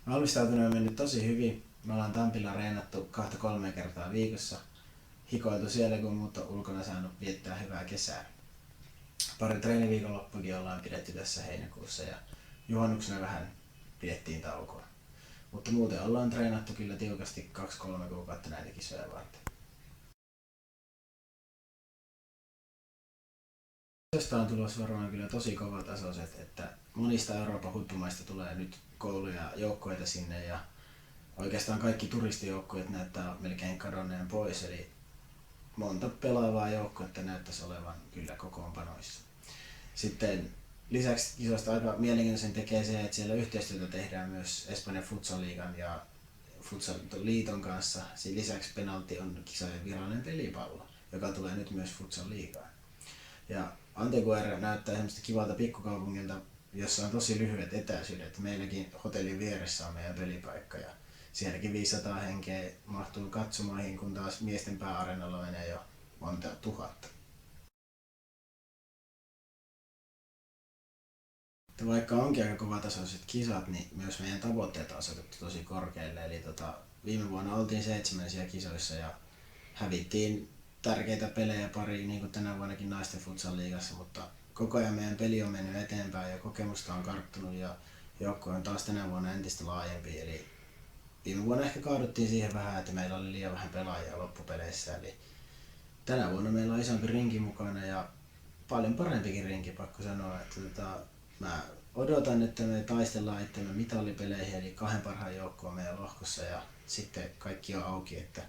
Valmistautuminen on mennyt tosi hyvin. Me ollaan Tampilla reenattu 2-3 kertaa viikossa. Hikoiltu siellä, kun muut on ulkona saanut viettää hyvää kesää. Pari treeniviikonloppukin ollaan pidetty tässä heinäkuussa ja juhannuksena vähän pidettiin taukoa. Mutta muuten ollaan treenattu kyllä tiukasti 2-3 kuukautta näitä kisoja varten. Tästä on tulossa varmaan kyllä tosi kovatasoiset, että monista Euroopan huippumaista tulee nyt kouluja ja joukkueita sinne ja oikeastaan kaikki turistijoukkueet näyttää melkein kadonneen pois, eli monta pelaavaa joukkuetta näyttäisi olevan kyllä kokoonpanoissa. Sitten lisäksi kisoista aika mielenkiintoisen tekee se, että siellä yhteistyötä tehdään myös Espanjan Futsal-liigan ja Futsal-liiton kanssa. Siinä lisäksi penalti on kisojen virallinen pelipallo, joka tulee nyt myös Futsal-liigaan. Ja Anteguera näyttää semmoista kivalta pikkukaupungilta, jossa on tosi lyhyet etäisyydet. Meilläkin hotellin vieressä on meidän pelipaikka ja sielläkin 500 henkeä mahtuu katsomoihin, kun taas miesten pääareenalla menee jo monta tuhatta. Vaikka onkin aika kovatasoiset kisat, niin myös meidän tavoitteet on asetettu tosi korkealle. Eli viime vuonna oltiin 7. kisoissa ja hävittiin tärkeitä pelejä pariin, niin kuin tänä vuonnakin naisten futsal-liigassa, mutta koko ajan meidän peli on mennyt eteenpäin ja kokemusta on karttunut ja joukkue on taas tänä vuonna entistä laajempi. Eli viime vuonna ehkä kaaduttiin siihen vähän, että meillä oli liian vähän pelaajia loppupeleissä. Eli tänä vuonna meillä on isompi rinki mukana ja paljon parempikin rinki, pakko sanoa. Että mä odotan, että me taistellaan itsemme mitalipeleihin, eli 2 parhaan joukkoon meidän lohkossa ja sitten kaikki on auki, että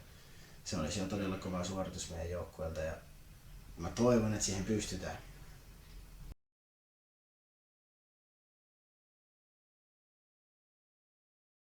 se olisi jo todella kova suoritus meidän joukkueelta ja mä toivon, että siihen pystytään.